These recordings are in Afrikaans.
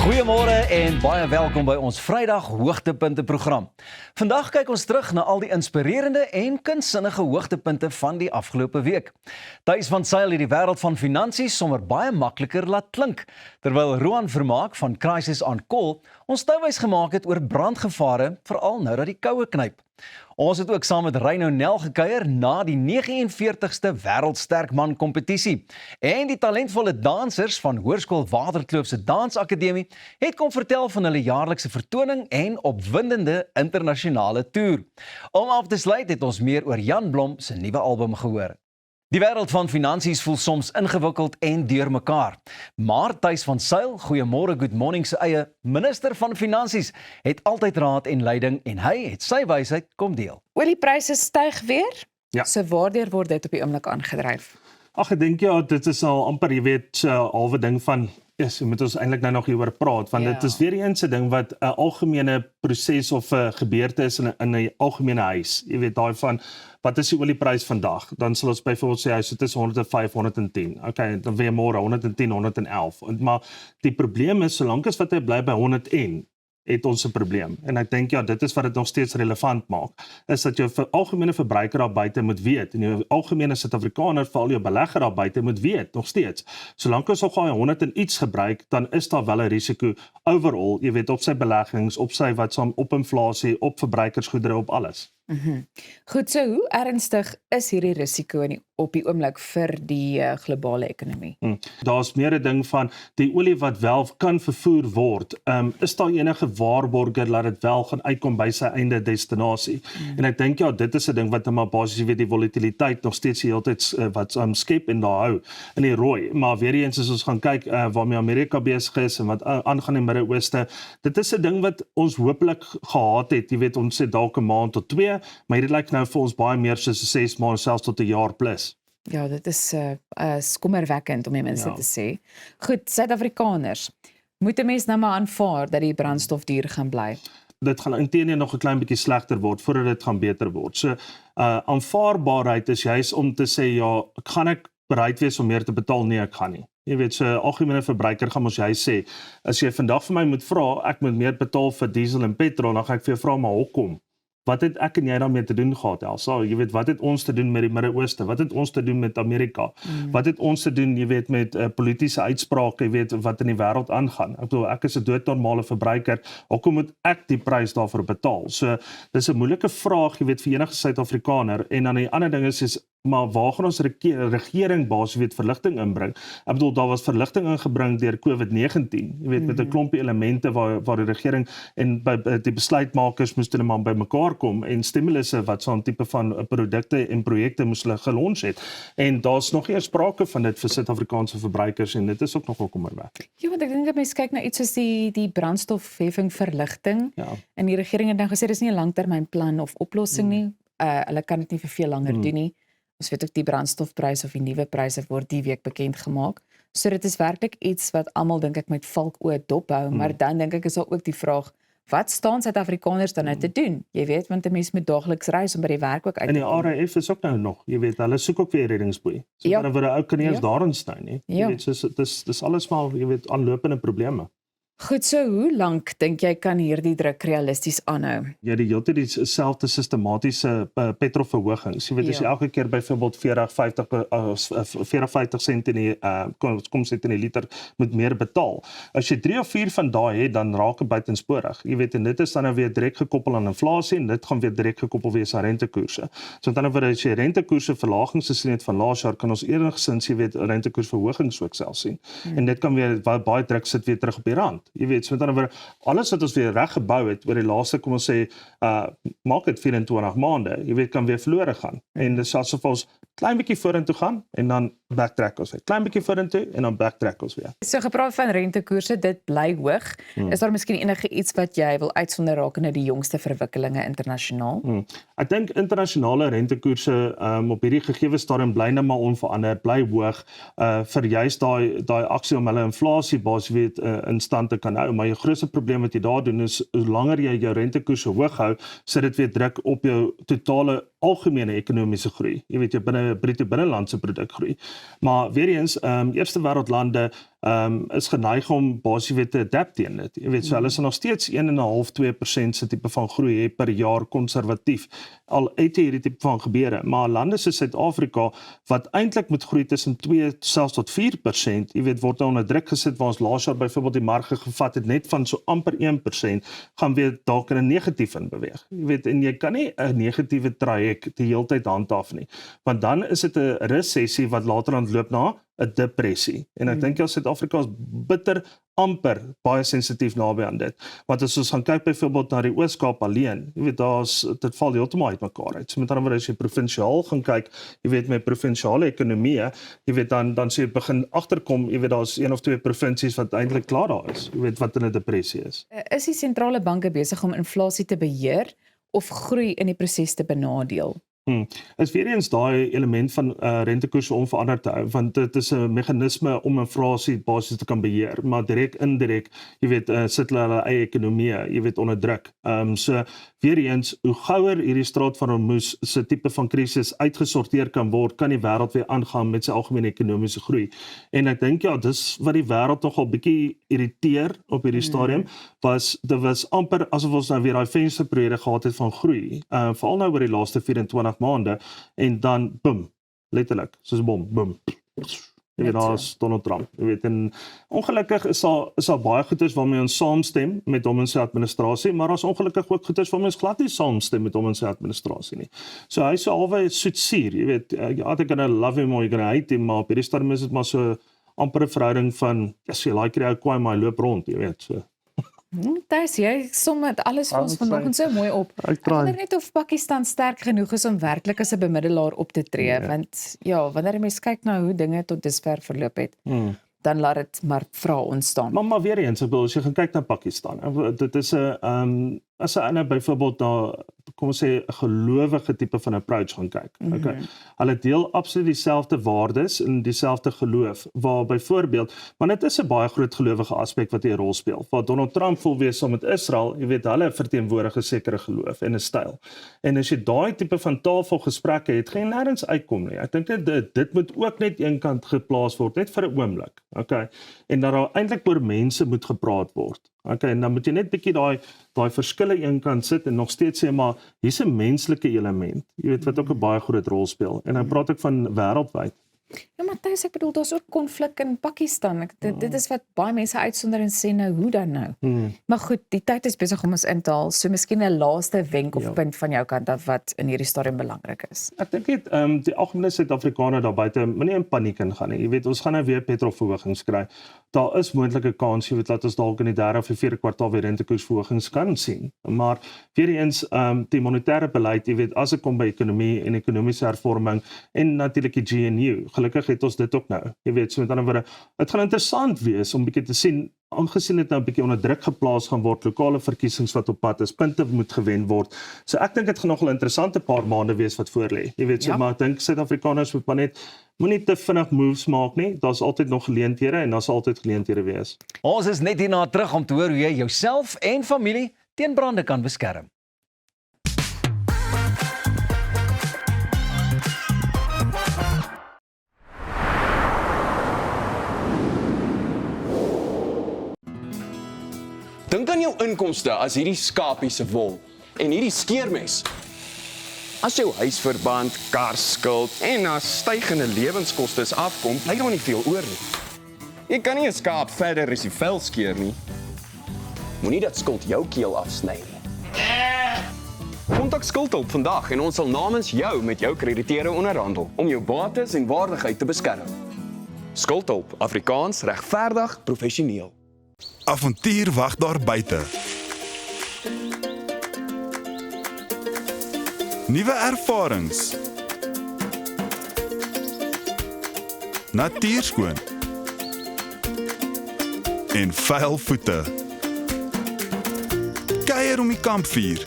Goeiemôre en baie welkom by ons Vrydag Hoogtepunte program. Vandag kyk ons terug na al die inspirerende en kunsinnige hoogtepunte van die afgelope week. Thys van Sail het die wêreld van finansies sommer baie makliker laat klink, terwyl Roan Vermaak van Crisis on Call ons touwys gemaak het oor brandgevare, veral nou dat die koue knyp. Ons het ook saam met Reino Nel gekuier na die 49ste Wêreldsterkman kompetisie. En die talentvolle dansers van Hoërskool Waterkloof se Dansakademie het kom vertel van hulle jaarlikse vertoning en opwindende internasionale toer. Om af te sluit het ons meer oor Jan Blom se nuwe album gehoor. Die wêreld van finansies voel soms ingewikkeld en deurmekaar. Maar Thys van Sail, goeiemôre, good morning se eie minister van finansies, het altyd raad en leiding en hy het sy wysheid kom deel. Oliepryse styg weer? Ja. So waardeur word dit op die oomblik aangedryf? Ag, ek dink ja, dit is al amper, jy weet, halwe ding van, jy moet ons eintlik nou nog hieroor praat, want dit is weer eens 'n ding wat 'n algemene proses of 'n gebeurte is in 'n algemene huis. Jy weet, daai van, wat is die olieprys vandag? Dan sal ons byvoorbeeld sê, dit is 105, 110. Okay, dan weer môre 110, 111. Maar die probleem is, solank as wat hy bly by 101, het ons 'n probleem. En ek dink ja, dit is wat dit nog steeds relevant maak, is dat jou algemene verbruiker daar buite moet weet, en jou algemene Suid-Afrikaner, veral jou belegger daar buite moet weet, nog steeds. Solank ons nog 100 en iets gebruik, dan is daar wel 'n risiko overall, jy weet, op sy beleggings, op sy wat saam op inflasie, op verbruikersgoedere, op alles. Goed, so hoe ernstig is hierdie risiko op die oomblik vir die globale ekonomie? Daar's meer 'n ding van die olie wat wel kan vervoer word. Is daar enige waarborge dat dit wel gaan uitkom by sy einde destinasie? En ek dink ja, dit is 'n ding wat maar basies, jy weet, die volatiliteit nog steeds die hele tyd wat skep en daar hou in die rooi. Maar weer eens as ons gaan kyk waarmee Amerika besig is en wat aangaan in die Midde-Ooste, dit is 'n ding wat ons hopelik gehad het, jy weet, ons sê dalk 'n maand tot 2, maar dit lyk nou vir ons baie meer soos 6 maande, selfs tot 'n jaar plus. Ja, dit is skommerwekkend om die minste te sê. Goed, Suid-Afrikaners, moet 'n mens nou maar aanvaar dat die brandstof duur gaan bly? Dit gaan intendeel nog 'n klein bietjie slegter word voordat dit gaan beter word. So aanvaarbaarheid is juis om te sê ja, gaan ek bereid wees om meer te betaal? Nee, ek gaan nie. Jy weet, so algemene verbruiker gaan ons juis sê, as jy vandag vir my moet vra, ek moet meer betaal vir diesel en petrol, dan gaan ek vir jou vra, maar hoekom? Wat het ek en jy daarmee te doen gehad, Elsa? Jy weet, wat het ons te doen met die Midde-Ooste? Wat het ons te doen met Amerika? Wat het ons te doen, jy weet, met politieke uitsprake, jy weet, wat in die wêreld aangaan? Ek bedoel, ek is 'n doodnormale verbruiker, hoekom moet ek die prys daarvoor betaal? So, dis 'n moeilike vraag, jy weet, vir enige Suid-Afrikaner. En dan die ander ding is maar waar gaan ons regering basies, jy weet, verligting inbring? Ek bedoel, daar was verligting ingebring deur COVID-19, jy weet, met 'n klompie elemente waar die regering en by die besluitmakers moes hulle maar bymekaar kom en stimulusse wat so 'n tipe van produkte en projekte moes hulle gelons het. En daar's nog nie sprake van dit vir Suid-Afrikaanse verbruikers en dit is ook nogal kommerwekkend. Ja, want ek dink dat mense kyk na iets soos die brandstofheffing verligting. Ja. En die regering het nou gesê dis nie 'n langtermynplan of oplossing nie. Hulle kan dit nie vir veel langer doen nie. Ons weet ook die brandstofpryse of die nuwe pryse word die week bekend gemaak. So dit is werklik iets wat almal dink ek met valkoe dophou, maar dan dink ek is daar ook die vraag, wat staan Suid-Afrikaners dan nou te doen? Jy weet, want 'n mens moet daagliks reis om by die werk ook uit En te die kom. RAF is ook nou nog, jy weet, hulle soek ook weer reddingsboei. So Ja. dan word 'n ou kan nie eens Ja. daarin staan nie. Jy Ja. weet, so dis alles maar, jy weet, aanlopende probleme. Goed, so hoe lank dink jy kan hierdie druk realisties aanhou? Jy die hele tyd dieselfde sistematiese petrolverhogings. Jy weet, as jy elke keer byvoorbeeld 40-50 sent in die kom sê in die liter moet meer betaal. As jy 3 of 4 van daai het, dan raak dit buitensporig. Jy weet, en dit is dan nou weer direk gekoppel aan inflasie en dit gaan weer direk gekoppel wees aan rentekoerse. So met ander woorde, as jy rentekoerse verlagings gesien het van laas jaar, kan ons enigstens, jy weet, rentekoersverhogings ook self sien. En dit kan weer baie druk sit weer terug op die rand. Jy weet, so met ander woorde, alles wat ons weer reg gebou het oor die laaste, kom ons sê, maak dit 24 maande, jy weet, kan weer verlore gaan. En dis asof ons klein bietjie vorentoe gaan en dan backtrack ons weer. Klein bietjie vorentoe en dan backtrack ons weer. So gepraat van rentekoerse, dit bly hoog. Is daar miskien enige iets wat jy wil uitsonder rakende die jongste verwikkelinge internasionaal? Ek dink internasionale rentekoerse op hierdie gegewe stadium bly nou maar onveranderd, bly hoog vir juist daai aksie om hulle inflasie basies weet in stand te kan hou. Maar jou grootste probleem wat jy daar doen is, hoe langer jy jou rentekoerse hoog hou, sit dit weer druk op jou totale algemene ekonomiese groei. Jy weet, jou bruto binnelandse produk groei. Maar weer eens, eerste wêreldlande is geneig om basies weer te adapt teen dit. Jy weet, so hulle sal nog steeds 1,5-2% se tipe van groei hê per jaar konservatief. Al het hierdie tipe van gebeure, maar lande soos Suid-Afrika wat eintlik moet groei tussen 2 selfs tot 4%, jy weet, word nou onder druk gesit waar ons laas jaar byvoorbeeld die marge gevat het net van so amper 1%, gaan weer dalk in 'n negatief in beweeg. Jy weet, en jy kan nie 'n negatiewe traject die hele tyd handhaaf nie, want dan is dit 'n resessie wat later ontloop na 'n depressie. En ek dink Suid-Afrika is bitter amper baie sensitief naby aan dit. Want as ons gaan kyk byvoorbeeld na die Oos-Kaap alleen, jy weet, dit val heeltemal uitmekaar uit. So met ander woorde, as jy provinsiaal gaan kyk, jy weet, met provinsiale ekonomie, jy weet, dan sê jy begin agterkom, jy weet, daar's 1 of 2 provinsies wat eintlik klaar daar is, jy weet, wat in 'n depressie is. Is die sentrale banke besig om inflasie te beheer of groei in die proses te benadeel? Is weer eens daai element van rentekoerse onveranderd te hou, want dit is 'n meganisme om inflasie basies te kan beheer, maar direk indirek, jy weet, sit hulle eie ekonomie, jy weet, onder druk. So weer eens, hoe gouer hierdie straat van Hormuz se tipe van krisis uitgesorteer kan word, kan die wêreld weer aangaan met sy algemene ekonomiese groei. En ek dink dis wat die wêreld nogal bietjie irriteer op hierdie stadium, dit was amper asof ons nou weer daai vensterperiode gehad het van groei, veral nou oor die laaste 24 maande, en dan, boom, letterlik, soos 'n bom, boom. Jy weet, daar is Donald Trump, jy weet, en ongelukkig is daar baie goeders waarmee ons saamstem met hom en sy administrasie, maar daar's ongelukkig ook goeders waarmee ons glad nie saamstem met hom en sy administrasie nie. So hy is so halwe soetsuur, jy weet, you're gonna love him or you're gonna hate him, maar op hierdie stadium is dit maar so amper 'n verhouding van, jy like die ou kwaai, maar hy loop rond, jy weet, so. Thys, jy som met alles vir ons vanoggend so mooi op. Ek wonder net of Pakistan sterk genoeg is om werklik as 'n bemiddelaar op te tree, want ja, wanneer jy mens kyk na hoe dinge tot dusver verloop het, dan laat dit maar vrae ontstaan. Maar weer eens, ek bedoel, as jy gaan kyk na Pakistan, dit is 'n as 'n ander byvoorbeeld na, kom ons sê, 'n gelowige tipe van approach gaan kyk. Okay. Hulle deel absoluut dieselfde waardes en dieselfde geloof, waar byvoorbeeld, maar dit is 'n baie groot gelowige aspek wat hier 'n rol speel. Waar Donald Trump wil wees saam met Israel, jy weet, hulle verteenwoordig 'n sekere geloof en 'n styl. En as jy daai tipe van tafelgesprekke het, gaan jy nêrens uitkom nie. Ek dink dit moet ook net eenkant geplaas word, net vir 'n oomblik. Okay. En dat daar eintlik oor mense moet gepraat word. Okay, en dan moet jy net bietjie daai verskille eenkant sit en nog steeds sê, maar hier's 'n menslike element, jy weet, wat ook 'n baie groot rol speel. En dan praat ek van wêreldwyd. Ja, maar Thys, ek bedoel, daar's ook konflik in Pakistan. Dit is wat baie mense uitsonder en sê, nou, hoe dan nou? Maar goed, die tyd is besig om ons in te haal, so miskien 'n laaste wenk of punt van jou kant af wat in hierdie stadium belangrik is. Ek dink net, die algemene Suid-Afrikaner daar buite moenie in paniek ingaan nie. Jy weet, ons gaan nou weer petrolverhogings kry. Daar is moontlike kans, jy weet, dat ons dalk in die 3de of 4de kwartaal weer rentekoersverhogings kan sien. Maar weer eens, die monetêre beleid, jy weet, as dit kom by ekonomie en ekonomiese hervorming en natuurlik die GNU, gelukkig het ons dit ook nou. Jy weet, so met ander woorde, dit gaan interessant wees om bietjie te sien, aangesien dit nou 'n bietjie onder druk geplaas gaan word, lokale verkiesings wat op pad is, punte moet gewen word. So ek dink dit gaan nogal 'n interessante paar maande wees wat voor lê. Jy weet, so, maar ek dink Suid-Afrikaners moet maar net moenie te vinnig moves maak nie. Daar's altyd nog geleenthede en daar's altyd geleenthede wees. Ons is net hierna terug om te hoor hoe jy jouself en familie teen brande kan beskerm. Dink aan jou inkomste as hierdie skapie se wol en hierdie skeermes. As jou huisverband, karskuld en as stygende lewenskoste afkom, bly daar nie veel oor nie. Jy kan nie 'n skaap verder as die vel skeer nie. Moenie dat skuld jou keel afsny nie. Kontak Skuldhulp vandag en ons sal namens jou met jou krediteure onderhandel om jou bates en waardigheid te beskerm. Skuldhulp, Afrikaans, regverdig, professioneel. Avontuur wag daar buite. Nuwe ervarings. Natuurskoon. En vuil voete. Kuier om die kampvuur.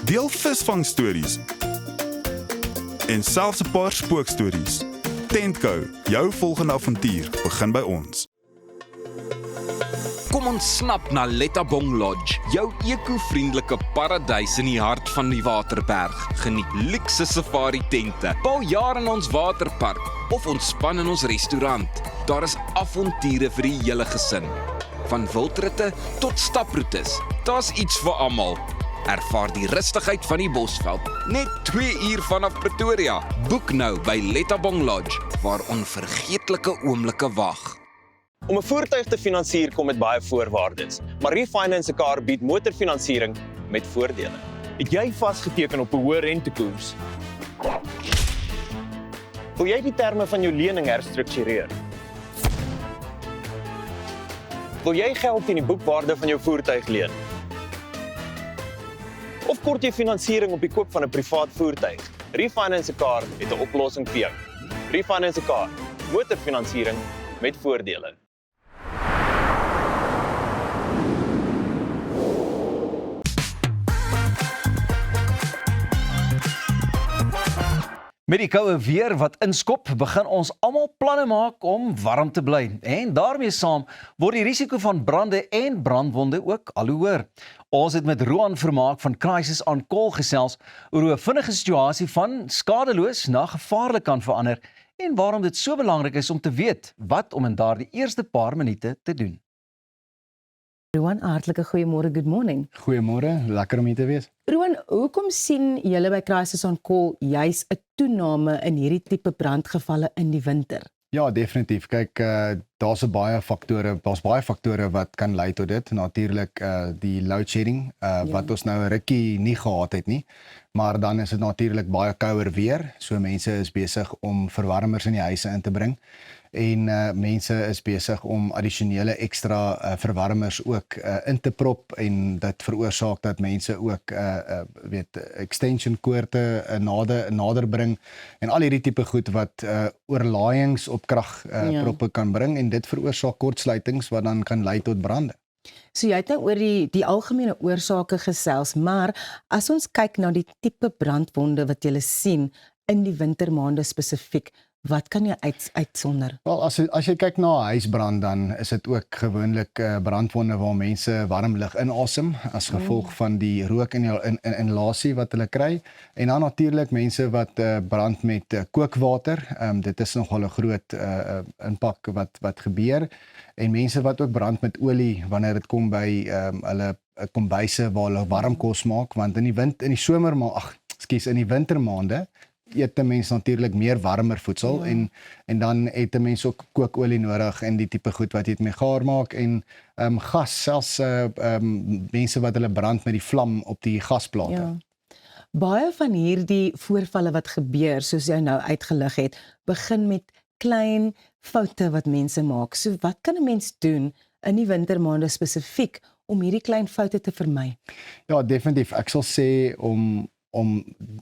Deel visvangstories. En selfs 'n paar spookstories. Tentco, jou volgende avontuur begin by ons. Kom ontsnap na Lettabong Lodge, jou eko-vriendelike paradys in die hart van die Waterberg. Geniet luukse safari tente, bou jaar in ons waterpark of ontspan in ons restaurant. Daar is avonture vir die hele gesin. Van wildritte tot staproetes, daar's iets vir almal. Ervaar die rustigheid van die Bosveld, net 2 uur vanaf Pretoria. Boek nou by Lettabong Lodge, waar onvergeetlike oomblikke wag. Om 'n voertuig te finansier kom met baie voorwaardes, maar Refinance 'n Car bied motorfinansiering met voordele. Het jy vasgeteken op 'n hoë rentekoers? Wil jy die terme van jou lening herstruktureer? Wil jy geld teen die boekwaarde van jou voertuig leen? Of kort jy finansiering op die koop van 'n privaat voertuig? Refinance 'n Car het 'n oplossing vir jou. Refinance 'n Car, motorfinansiering met voordele. Met die koue weer wat inskop, begin ons almal planne maak om warm te bly. En daarmee saam word die risiko van brande en brandwonde ook al hoe hoër. Ons het met Roan Vermaak van Crisis on Call gesels oor hoe 'n vinnige situasie van skadeloos na gevaarlik kan verander en waarom dit so belangrik is om te weet wat om in daardie eerste paar minute te doen. Roan, hartlike goeiemôre, good morning. Goeiemôre, lekker om hier te wees. Roan, hoekom sien julle by Crisis on Call juis 'n toename in hierdie tipe brandgevalle in die winter? Ja, definitief. Kyk, daar's baie faktore wat kan lei tot dit. Natuurlik die load shedding wat ons nou 'n rukkie nie gehad het nie. Maar dan is dit natuurlik baie kouer weer. So mense is besig om verwarmers in die huise in te bring. En mense is besig om addisionele ekstra verwarmers ook in te prop en dit veroorsaak dat mense ook extension koorde nader bring en al hierdie tipe goed wat oorlaaiings op kragproppe kan bring en dit veroorsaak kortsluitings wat dan kan lei tot brande. So jy het nou oor die algemene oorsake gesels, maar as ons kyk na die tipe brandwonde wat jy sien in die wintermaande spesifiek, wat kan jy uitsonder? Wel, as jy kyk na 'n huisbrand, dan is dit ook gewoonlik brandwonde waar mense warm lug inasem as gevolg van die rookinhalasie wat hulle kry. En dan natuurlik mense wat brand met kookwater. Dit is nogal 'n groot impak wat gebeur. En mense wat ook brand met olie wanneer dit kom by hulle kombuise waar hulle warm kos maak, want in die wintermaande eet 'n mens natuurlik meer warmer voedsel en dan het 'n mens ook kookolie nodig en die tipe goed wat jy mee gaar maak en gas, selfs mense wat hulle brand met die vlam op die gasplate. Ja. Baie van hierdie voorvalle wat gebeur, soos jy nou uitgelig het, begin met klein foute wat mense maak. So wat kan 'n mens doen in die wintermaande spesifiek om hierdie klein foute te vermy? Ja, definitief. Ek sal sê om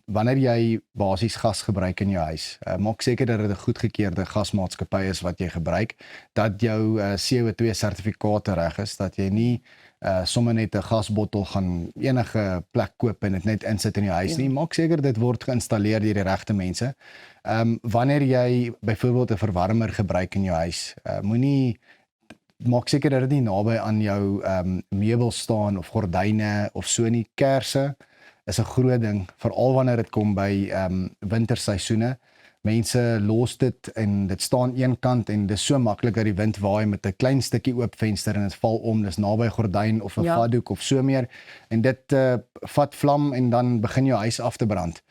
wanneer jy basies gas gebruik in jou huis, maak seker dat dit 'n goedgekeurde gasmaatskappy is wat jy gebruik, dat jou CO2 sertifikate reg is, dat jy nie sommer net 'n gasbottel gaan enige plek koop en dit net insit in jou huis nie. Maak seker dit word geïnstalleer deur die regte mense. Wanneer jy byvoorbeeld 'n verwarmer gebruik in jou huis, maak seker dat dit nie naby aan jou meubels staan of gordyne of so nie. Kersse is 'n groot ding, veral wanneer dit kom by winterseisoene. Mense los dit en dit staan een kant en dis so maklik dat die wind waai met 'n klein stukkie oop venster en dit val om, dis naby gordyn of 'n vatdoek of so meer en dit vat vlam en dan begin jou huis af te brand.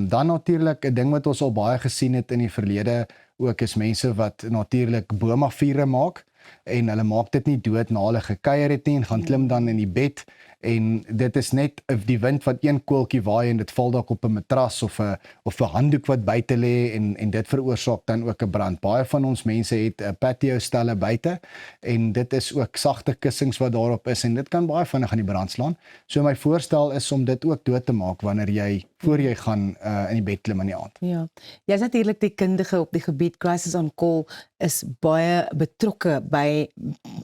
Dan natuurlik 'n ding wat ons al baie gesien het in die verlede ook is mense wat natuurlik boomafvuure maak en hulle maak dit nie dood na hulle gekuier het nie en gaan klim dan in die bed en dit is net die wind wat een koeltjie waai en dit val dalk op 'n matras of 'n handdoek wat buite lê en dit veroorsaak dan ook 'n brand. Baie van ons mense het patio stelle buite en dit is ook sagte kussings wat daarop is en dit kan baie vinnig aan die brand slaan. So my voorstel is om dit ook dood te maak wanneer jy voor jy gaan in die bed klim in die aand. Ja. Jy is natuurlik die kundige op die gebied. Crisis on Call is baie betrokke by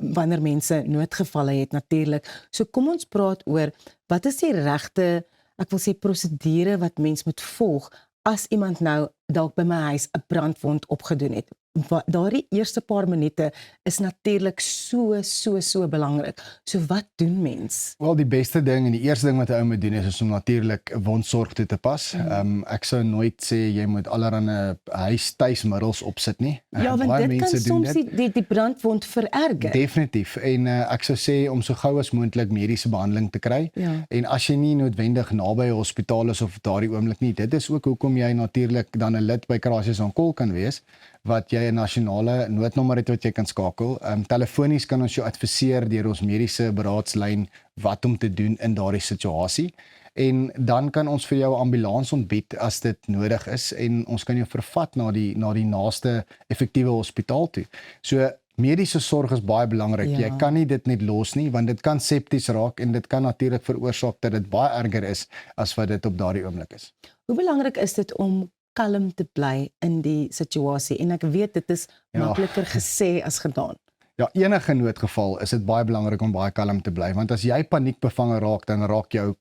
wanneer mense noodgevalle het natuurlik. So kom ons praat oor wat is die regte, ek wil sê prosedure wat mens moet volg as iemand nou dalk by my huis 'n brandwond opgedoen het. daardie eerste paar minute is natuurlik so belangrik. So wat doen mens? Wel, die beste ding en die eerste ding wat 'n ou moet doen is om natuurlik wondsorg toe te pas. Ek sou nooit sê jy moet allerlei huis-tuismiddels opsit nie. Ja, want Baie dit kan mense doen soms dit. die brandwond vererger. Definitief. En ek sou sê om so gou as moontlik mediese behandeling te kry. Ja. En as jy nie noodwendig naby 'n hospitaal is of daardie oomblik nie, dit is ook hoekom jy natuurlik dan 'n lid by Crisis on Call kan wees, wat jy 'n nasionale noodnommer het wat jy kan skakel. Telefonies kan ons jou adviseer deur ons mediese beraadslyn wat om te doen in daardie situasie. En dan kan ons vir jou 'n ambulans ontbied as dit nodig is en ons kan jou vervat na die naaste effektiewe hospitaal toe. So mediese sorg is baie belangrik. Ja. Jy kan nie dit net los nie want dit kan septies raak en dit kan natuurlik veroorsaak dat dit baie erger is as wat dit op daardie oomblik is. Hoe belangrik is dit om kalm te bly in die situasie? En ek weet dit is makliker gesê as gedaan. Ja, enige noodgeval is dit baie belangrik om baie kalm te bly want as jy paniekbevange raak, dan raak jou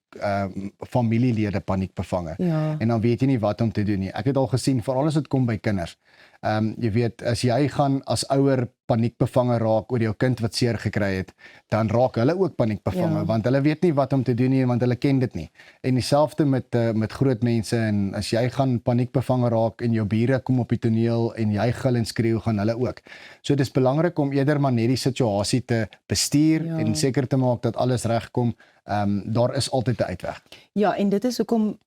familielede paniekbevange. Ja. En dan weet jy nie wat om te doen nie. Ek het al gesien, veral as dit kom by kinders. Jy weet, as jy gaan as ouer paniekbevange raak oor jou kind wat seer gekry het, dan raak hulle ook paniekbevange want hulle weet nie wat om te doen nie want hulle ken dit nie. En dieselfde met groot mense en as jy gaan paniekbevange raak en jou bure kom op die toneel en jy gil en skreeu, gaan hulle ook. So dit is belangrik om eerder maar net die situasie te bestuur en seker te maak dat alles regkom. Daar is altyd 'n uitweg. Ja, en dit is hoekom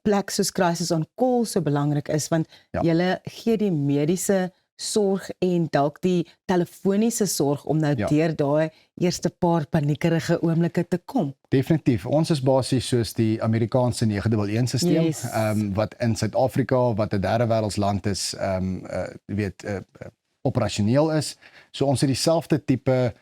plek soos Crisis on Call so belangrik is want julle gee die mediese sorg en dalk die telefoniese sorg om nou deur daai eerste paar paniekerige oomblikke te kom. Definitief. Ons is basies soos die Amerikaanse 911 stelsel wat in Suid-Afrika wat 'n derde wêreldsland is, operasioneel is. So ons het dieselfde tipe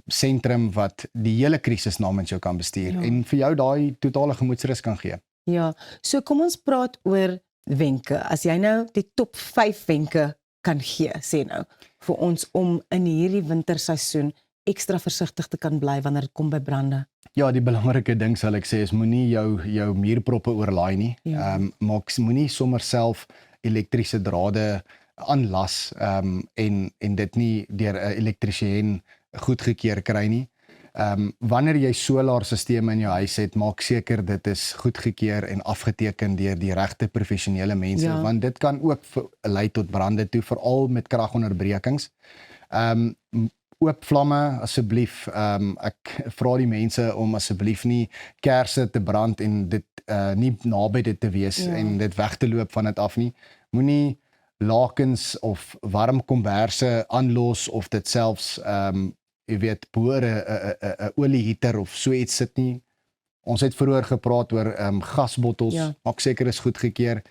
sentrum wat die hele krisis namens jou kan bestuur en vir jou daai totale gemoedsrus kan gee. Ja, so kom ons praat oor wenke. As jy nou die top 5 wenke kan gee, sê nou, vir ons om in hierdie winterseisoen ekstra versigtig te kan bly wanneer dit kom by brande. Ja, die belangrike ding sal ek sê is moenie jou muurproppe oorlaai nie. Moenie sommer self elektriese drade aanlas en dit nie deur 'n elektriesien goedgekeur kry nie. Wanneer jy solarstelsels in jou huis het, maak seker dit is goedgekeur en afgeteken deur die regte professionele mense, want dit kan ook lei tot brande toe, veral met kragonderbrekings. Oop vlamme asseblief. Ek vra die mense om asseblief nie kersse te brand en dit nie naby dit te wees en dit weg te loop van dit af nie. Moenie lakens of warm komberse aanlos of dit selfs jy weet, behoor 'n olieheater of so iets sit nie. Ons het vroeër gepraat oor gasbottels, maak seker is goedgekeur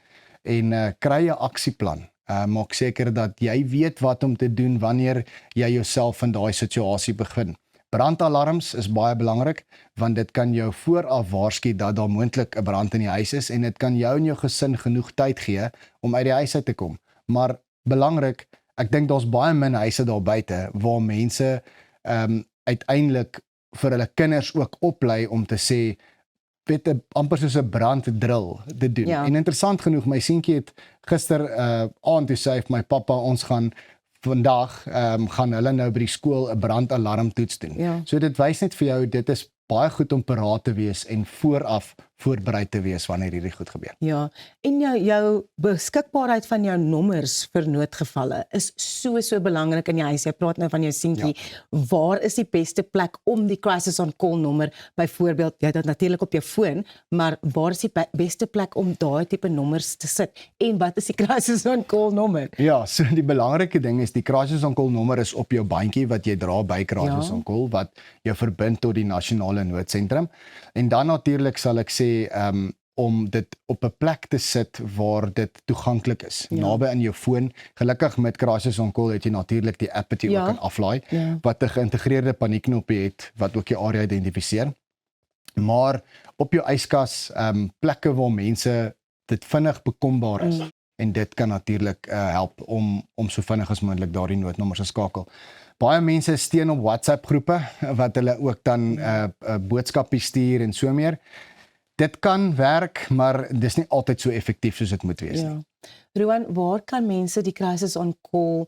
en kry 'n aksieplan. Maak seker dat jy weet wat om te doen wanneer jy jouself in daai situasie begin. Brandalarms is baie belangrik want dit kan jou vooraf waarsku dat daar moontlik 'n brand in die huis is en dit kan jou en jou gesin genoeg tyd gee om uit die huis uit te kom. Maar belangrik, ek dink daar's baie min huise daar buite waar mense uiteindelik vir hulle kinders ook oplei om te sê, weet amper soos 'n branddrill te doen. En interessant genoeg, my seentjie het gister aand toe sê my pappa, ons gaan vandag gaan hulle nou by die skool 'n brandalarm toets doen. So dit wys net vir jou, dit is baie goed om paraat te wees en vooraf voorberei te wees wanneer hierdie goed gebeur. Ja, en jou beskikbaarheid van jou nommers vir noodgevalle is so belangrik in jou huis. Jy praat nou van jou seentjie. Waar is die beste plek om die Crisis on Call nommer, byvoorbeeld, jy het dit natuurlik op jou foon, maar waar is die beste plek om daai tipe nommers te sit? En wat is die Crisis on Call nommer? Ja, so die belangrike ding is die Crisis on Call nommer is op jou bandjie wat jy dra by Crisis on Call wat jou verbind tot die nasionale noodsentrum. En dan natuurlik sal ek sê om dit op 'n plek te sit waar dit toeganklik is, naby in jou foon. Gelukkig met Crisis on Call het jy natuurlik die app wat jy ook kan aflaai, wat 'n geïntegreerde paniekknopie het wat ook jou area identifiseer. Maar op jou yskas, plekke waar mense dit vinnig bekombaar is. En dit kan natuurlik help om so vinnig as moontlik daardie noodnommers te skakel. Baie mense steun op WhatsApp groepe wat hulle ook dan boodskappe stuur en so meer. Dit kan werk, maar dis nie altyd so effektief soos dit moet wees nie. Rowan, waar kan mense die Crisis on Call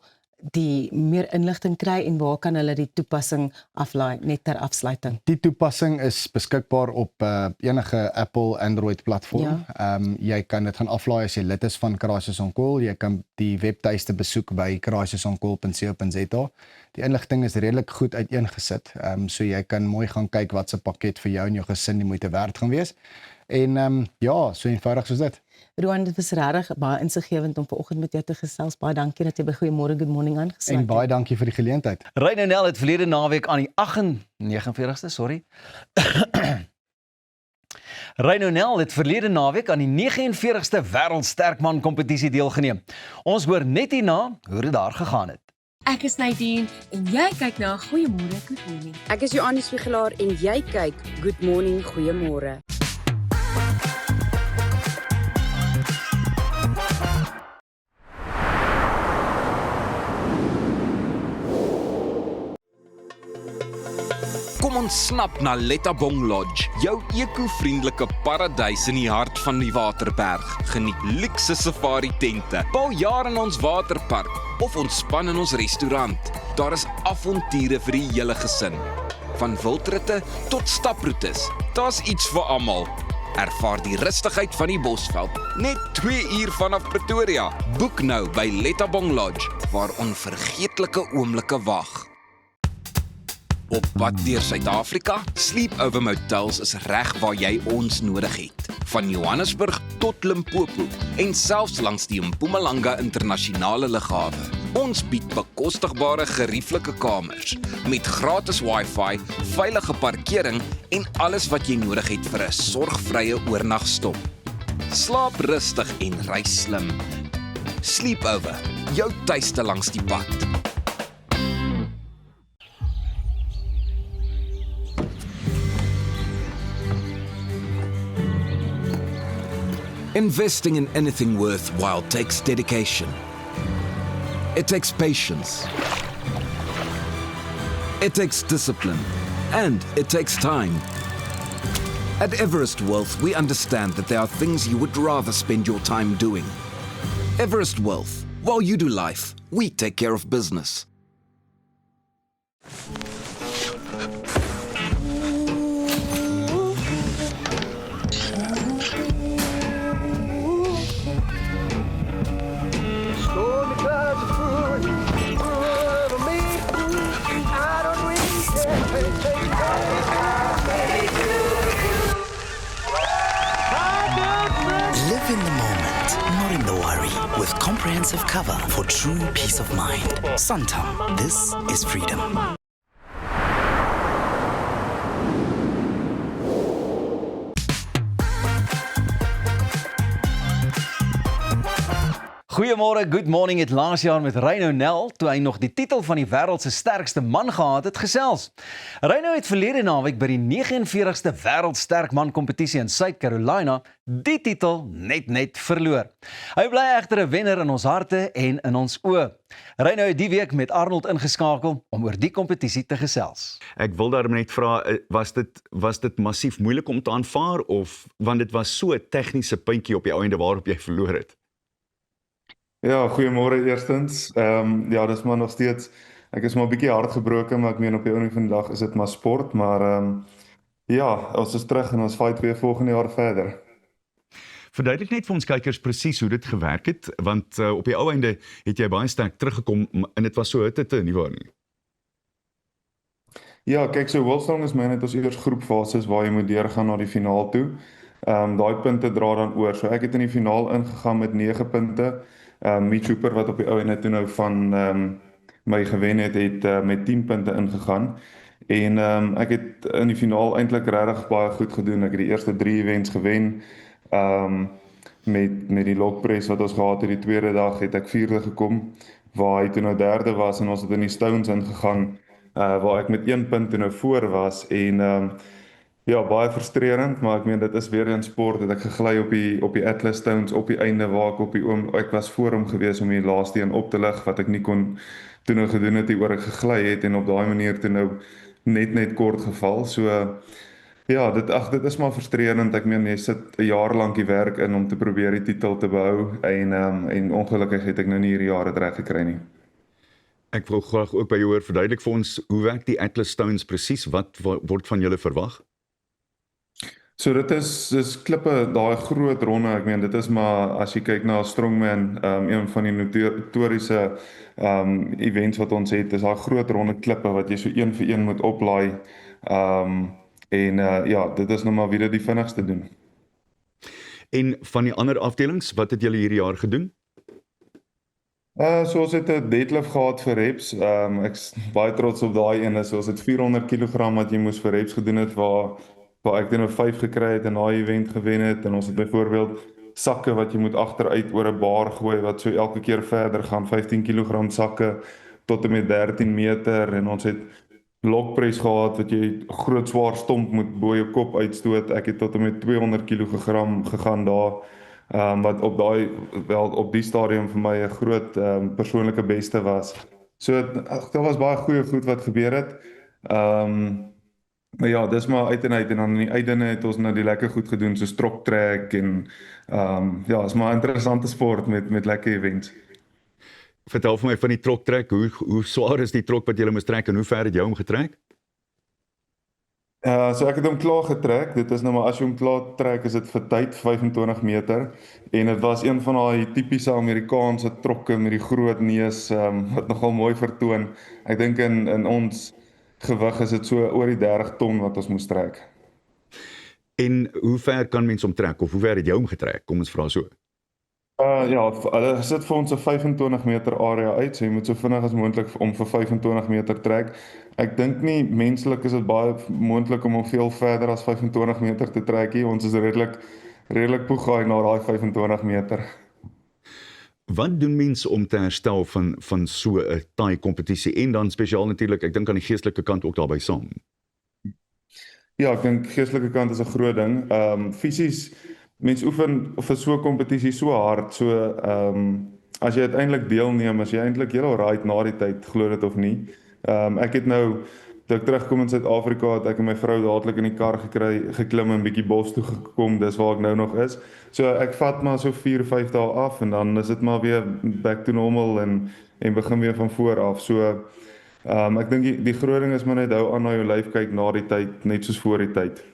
die meer inligting kry en waar kan hulle die toepassing aflaai, net ter afsluiting? Die toepassing is beskikbaar op enige Apple Android platform. Jy kan dit gaan aflaai as jy lid is van Crisis on Call. Jy kan die webtuiste besoek by crisisoncall.co.za. Die inligting is redelik goed uiteengesit. So jy kan mooi gaan kyk wat se pakket vir jou en jou gesin die moeite werd gaan wees. En so eenvoudig soos dit. Rowan, dit was regtig baie insiggewend om vanoggend met jou te gesels. Baie dankie dat jy by Goeiemôre Good Morning aangesluit En baie dankie vir die geleentheid. Ryno Nel het verlede naweek aan die 49ste, sorry. Ryno Nel het verlede naweek aan die 49ste Wêreld Sterkman kompetisie deelgeneem. Ons hoor net hierna hoe dit daar gegaan het. Ek is Nadine en jy kyk na Goeiemôre Good Morning. Ek is Joannie Spiegelaar en jy kyk Good Morning Goeiemôre. Kom ons snap na Lettabong Lodge, jou eco-vriendelike paradys in die hart van die Waterberg. Geniet luukse safari tente, bou jaar in ons waterpark of ontspan in ons restaurant. Daar is avonture vir die hele gesin. Van wildritte tot staproetes, daar's iets vir almal. Ervaar die rustigheid van die Bosveld, net 2 uur vanaf Pretoria. Boek nou by Lettabong Lodge, waar onvergeetlike oomblikke wag. Op pad deur Suid-Afrika, Sleepover Motels is reg waar jy ons nodig het. Van Johannesburg tot Limpopo en selfs langs die Mpumalanga internasionale lughawe. Ons bied bekostigbare gerieflike kamers met gratis Wi-Fi, veilige parkering en alles wat jy nodig het vir 'n sorgvrye oornagstop. Slaap rustig en reis slim. Sleepover, jou tuiste langs die pad. Investing in anything worthwhile takes dedication. It takes patience. It takes discipline. And it takes time. At Everest Wealth, we understand that there are things you would rather spend your time doing. Everest Wealth, while you do life, we take care of business. Live in the moment, not in the worry, with comprehensive cover for true peace of mind. Santam, this is freedom. Goeiemôre, good morning het laas jaar met Ryno Nel, toe hy nog die titel van die wêreld se sterkste man gehad het, gesels. Ryno het verlede naweek by die 49ste Wêreld Sterkman kompetisie in South Carolina die titel net verloor. Hy bly egter 'n wenner in ons harte en in ons oë. Ryno het die week met Arnold ingeskakel om oor die kompetisie te gesels. Ek wil daarom net vra, was dit massief moeilik om te aanvaar of want dit was so 'n tegniese puntjie op die einde waarop jy verloor het? Ja, goeiemôre eerstens. Ja, dis maar nog steeds, ek is maar 'n bietjie hartgebroken, maar ek meen op die einde van die dag is dit maar sport, maar ja, ons is terug en ons fight weer volgende jaar verder. Verduidelik net vir ons kykers presies hoe dit gewerk het, want op die ou einde het jy baie sterk teruggekom en dit was so hitte nie waar nie. Ja, kyk, so Worldstrong is my net ons eers groepfases waar jy moet deurgaan na die finaal toe. Daai punte dra dan oor. So ek het in die finaal ingegaan met 9 punte. Mitch Hooper wat op die ou einde toe nou van my gewen het met 10 punte ingegaan. En ek het in die finaal eintlik regtig baie goed gedoen. Ek het die eerste 3 events gewen. Met die logpress wat ons gehad het die tweede dag het ek 4de gekom, waar hy toe nou 3de was en ons het in die Stones ingegaan, waar ek met 1 punt toe nou voor was en ja, baie frustrerend, maar ek meen dit is weer in sport, dat ek gegly op die Atlas Stones op die einde waar ek was voor hom gewees om die laaste een op te lig, wat ek nie kon toe nou gedoen het oor ek gegly het en op daai manier toe nou net kort geval, so Ja, dit is maar frustrerend. Ek meen jy sit 'n jaar lank die werk in om te probeer die titel te behou en ongelukkig het ek nou nie hierdie jaar dit reg gekry nie. Ek wil graag ook by jou hoor, verduidelik vir ons, hoe werk die Atlas Stones presies? Wat word van julle verwag? So dit is klippe, daai groot ronde, ek meen dit is maar as jy kyk na strongman, een van die notoriese events wat ons het, is daai groot ronde klippe wat jy so een vir een moet oplaai. Ja, dit is nou maar wie dit die vinnigste doen. En van die ander afdelings, wat het julle hierdie jaar gedoen? So ons het 'n deadlift gehad vir reps. Ek's baie trots op daai ene. So ons het 400 kg wat jy moes vir reps gedoen het waar ek dan 5 gekry het en daai event gewen het, en ons het byvoorbeeld sakke wat jy moet agteruit oor 'n bar gooi wat so elke keer verder gaan, 15 kg sakke tot en met 13 meter, en ons het lokpress gehad wat jy groot swaar stomp moet bo jou kop uitstoot. Ek het tot en met 200 kg gegaan daar, wat op die stadium vir my 'n groot persoonlike beste was. So daar was baie goeie goed wat gebeur het. Maar ja, dis maar uit en dan aan die einde het ons nou die lekker goed gedoen, so troktrek en ja, is maar 'n interessante sport met lekker events. Vertel vir my van die troktrek, hoe swaar is die trok wat jy moes trek en hoe ver het jy hom getrek? So ek het hom klaar getrek. Dit is nou maar as jy hom klaar trek is dit vir tyd 25 meter, en dit was een van daai tipiese Amerikaanse trokke met die groot neus wat nogal mooi vertoon. Ek dink in ons gewig is dit so oor die 30 ton wat ons moes trek. En hoe ver kan mens hom trek, of hoe ver het jy hom getrek? Kom ons vra so. Ja, hulle sit vir ons 'n 25 meter area uit, so jy moet so vinnig as moontlik om vir 25 meter trek. Ek dink nie menslik is dit baie moontlik om veel verder as 25 meter te trek nie. Ons is redelik poegaai na daai 25 meter. Wat doen mense om te herstel van so 'n taai kompetisie, en dan spesiaal natuurlik, ek dink aan die geestelike kant ook daarbey saam? Ja, ek dink geestelike kant is 'n groot ding. Fisies, mense oefen vir so 'n kompetisie so hard, so as jy uiteindelik deelneem, as jy eintlik heel alright na die tyd, glo dit of nie. Ek het nou, toe ek terugkom in Suid-Afrika, het ek en my vrou dadelik in die kar geklim en bietjie bos toe gekom, dis waar ek nou nog is. So ek vat maar so 4-5 dae af, en dan is dit maar weer back to normal en begin weer van voor af. So ek dink die groot ding is maar net hou aan na jou lyf kyk na die tyd, net soos voor die tyd.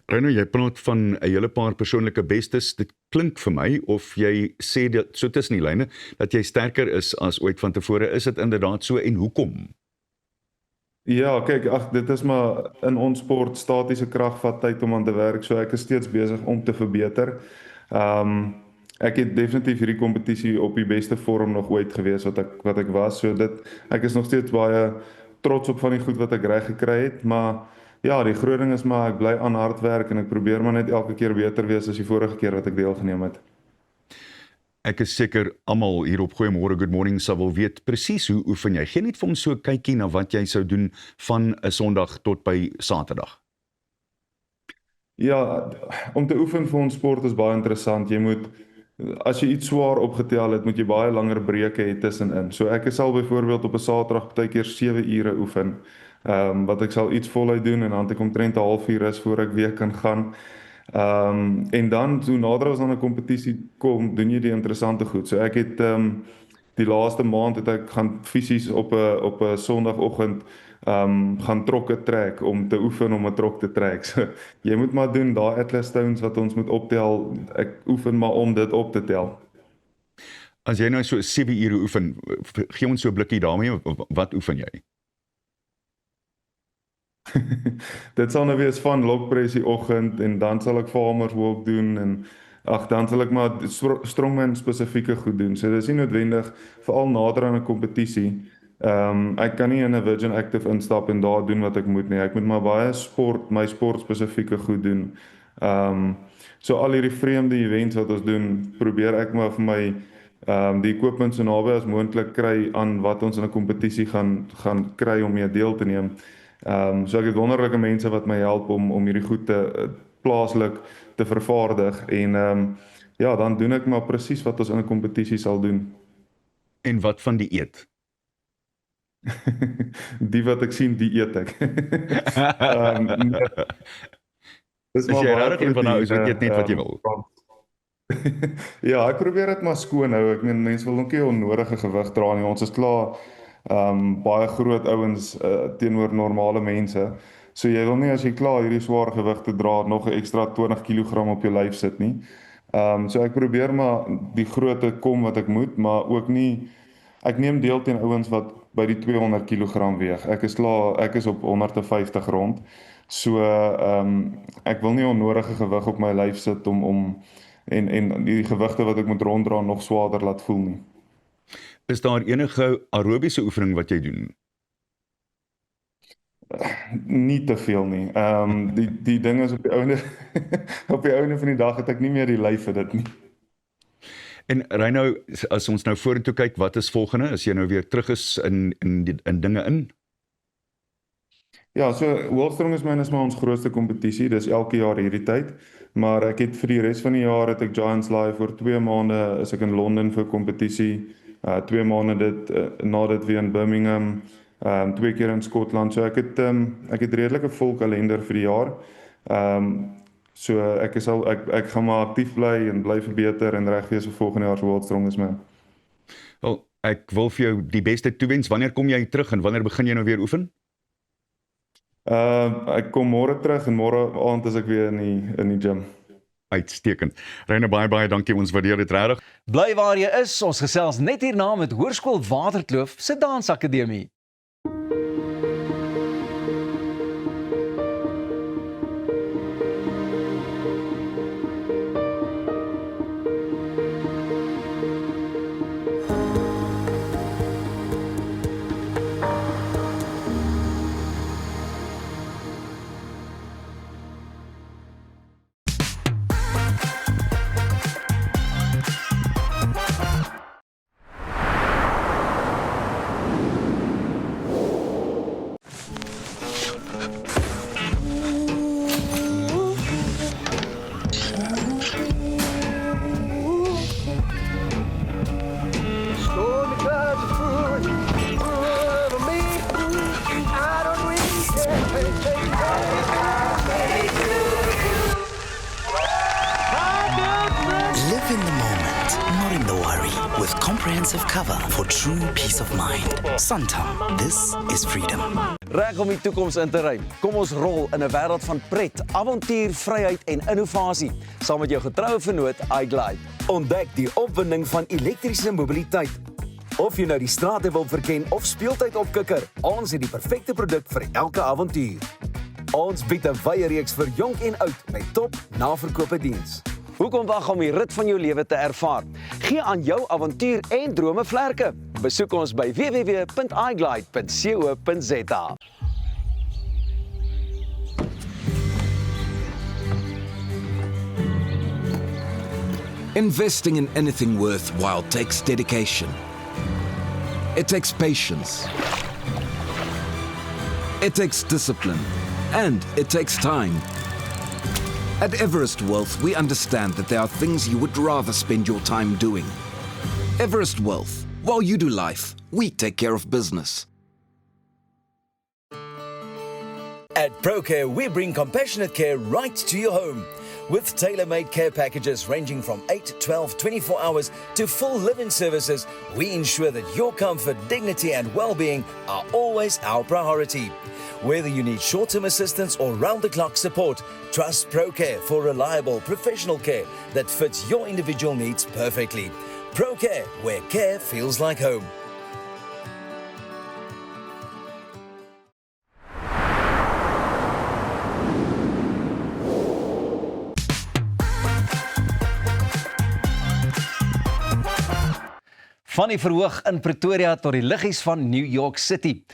Reno, jy praat van 'n hele paar persoonlike bestes. Dit klink vir my of jy sê dat so tussen die lyne dat jy sterker is as ooit van tevore. Is dit inderdaad so, en hoekom? Ja, kyk, dit is maar in ons sport, statiese krag vat tyd om aan te werk, so ek is steeds besig om te verbeter. Ek het definitief hierdie kompetisie op die beste vorm nog ooit gewees wat ek was, so ek is nog steeds baie trots op van die goed wat ek reg gekry het, maar ja, die groot ding is maar ek bly aan hard werk en ek probeer maar net elke keer beter wees as die vorige keer wat ek deelgeneem het. Ek is seker almal hier op Goeiemôre Good Morning sal wil weet presies hoe oefen jy. Gee net vir ons so 'n kykie na wat jy sou doen van 'n Sondag tot by Saterdag. Ja, om te oefen vir ons sport is baie interessant. Jy moet, as jy iets swaar opgetel het, moet jy baie langer breuke hê tussenin. So ek sal byvoorbeeld op 'n Saterdag partykeer 7 ure oefen. Wat ek sal iets voluit doen en dan het ek omtrent 'n halfuur rus voor ek weer kan gaan. En dan, so nader as aan 'n kompetisie kom, doen jy die interessante goed. So ek het die laaste maand het ek gaan fisies op 'n Sondagoggend gaan trokke trek om te oefen om 'n trok te trek. So jy moet maar doen daai Atlas Stones wat ons moet optel. Ek oefen maar om dit op te tel. As jy nou so 7 ure oefen, gee ons so 'n blikkie daarmee, wat oefen jy? Dit sal nou wees van lokpress die oggend, en dan sal ek farmers walk doen, en dan sal ek maar strongman spesifieke goed doen. So dit is nie noodwendig veral nader aan 'n kompetisie. Ek kan nie in 'n Virgin Active instap en daar doen wat ek moet nie. Ek moet maar baie my sport spesifieke goed doen. So al hierdie vreemde events wat ons doen, probeer ek maar vir my die equipment so naby as moontlik kry aan wat ons in 'n kompetisie gaan kry om mee deel te neem. So ek het wonderlike mense wat my help om hierdie goed plaaslik te vervaardig, en ja, dan doen ek maar presies wat ons in 'n kompetisie sal doen. En wat van die eet? Die wat ek sien, die eet ek. Nee, dis As jy baie regtig een van daai is, wat eet net wat jy wil. Ja, ek probeer dit maar skoon hou. Ek meen mense wil ook nie onnodige gewig dra nie. Ons is klaar baie groot ouens teenoor normale mense. So jy wil nie as jy klaar hierdie swaar gewigte dra nog 'n ekstra 20 kg op jou lyf sit nie. So ek probeer maar die grootte kom wat ek moet, maar ook nie ek neem deel teen ouens wat by die 200 kg weeg. Ek is op 150 rond. So ek wil nie onnodige gewig op my lyf sit om en die gewigte wat ek moet ronddra nog swaarder laat voel nie. Is daar enige aerobiese oefening wat jy doen? Nie te veel nie. Die ding is op die ouene op die ouene van die dag het ek nie meer die lyf vir dit nie. En Reino, as ons nou vorentoe kyk, wat is volgende? As jy nou weer terug is in dinge in? Ja, so World Strongest Man is maar ons grootste kompetisie. Dis elke jaar hierdie tyd. Maar ek het vir die res van die jaar het ek Giants Live vir 2 maande is ek in Londen vir kompetisie. 2 maande na dit weer in Birmingham. 2 keer in Skotland. So ek het redelike vol kalender vir die jaar. So ek gaan maar aktief bly en bly verbeter en reg wees vir volgende jaar se World Strongest Man. Wel, ek wil vir jou die beste toewens. Wanneer kom jy terug en wanneer begin jy nou weer oefen? Ek kom môre terug en môre aand is ek weer in die gym. Uitstekend. Reine, baie dankie, ons waardeer dit regtig. Bly waar jy is, ons gesels net hierna met Hoërskool Waterkloof se Dansakademie. Live in the moment, not in the worry, with comprehensive cover for true peace of mind. Santam, this is freedom. Reg om die toekoms in te ry. Kom ons rol in 'n wêreld van pret, avontuur, vryheid en innovasie, saam met jou getroue vennoot iGlide. Ontdek die opwinding van elektriese mobiliteit. Of jy nou die strate wil verken of speeltyd opkikker, ons het die perfekte produk vir elke avontuur. Ons bied 'n wye reeks vir jonk en oud met top naverkope diens. Hoekom wag om die rit van jou lewe te ervaar? Gee aan jou avontuur en drome vlerke. Besoek ons by www.iglide.co.za. Investing in anything worthwhile takes dedication. It takes patience. It takes discipline. And it takes time. At Everest Wealth, we understand that there are things you would rather spend your time doing. Everest Wealth, while you do life, we take care of business. At ProCare, we bring compassionate care right to your home. With tailor-made care packages ranging from 8, 12, 24 hours to full living services, we ensure that your comfort, dignity and well-being are always our priority. Whether you need short-term assistance or round-the-clock support, trust ProCare for reliable professional care that fits your individual needs perfectly. ProCare, where care feels like home. Van die verhoog in Pretoria tot die liggies van New York City.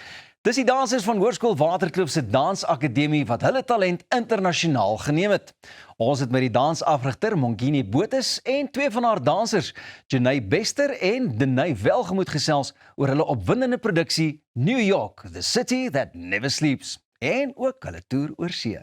Dis die dansers van Hoërskool Waterkloof se Dansakademie wat hulle talent internasionaal geneem het. Ons het met die dansafrigter Mongini Botes en 2 van haar dansers, Jenay Bester en Denay Welgemoed gesels oor hulle opwindende produksie New York, the city that never sleeps, en ook hulle toer oor see.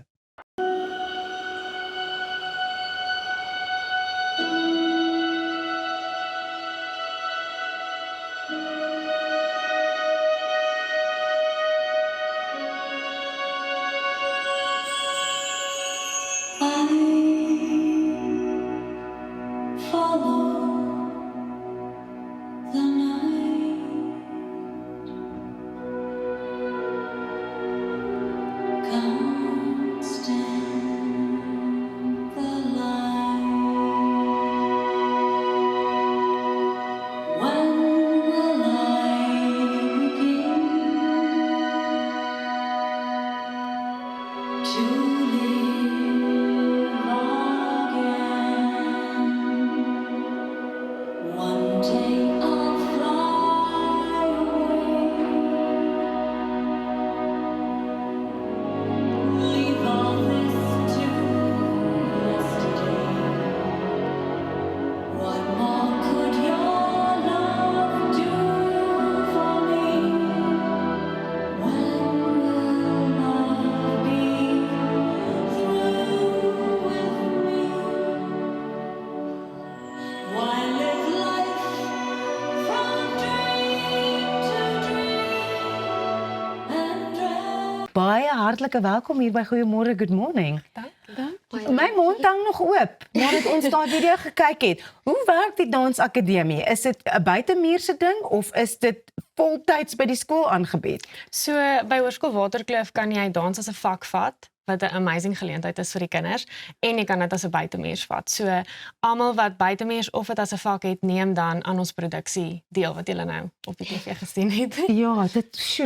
Baie hartlike welkom hier by Goeiemôre, Good Morning. My mond hang nog oop, nadat ons daai video gekyk het. Hoe werk die dansakademie? Is dit 'n buitemuurse ding of is dit voltyds by die skool aangebied? So by Hoërskool Waterkloof kan jy dans as 'n vak vat, wat 'n amazing geleentheid is vir die kinders, en jy kan dit as 'n buitemuurs vat. So almal wat buitemuurs of dit as 'n vak het, neem dan aan ons produksie deel wat julle nou op die TV gesien het. Ja,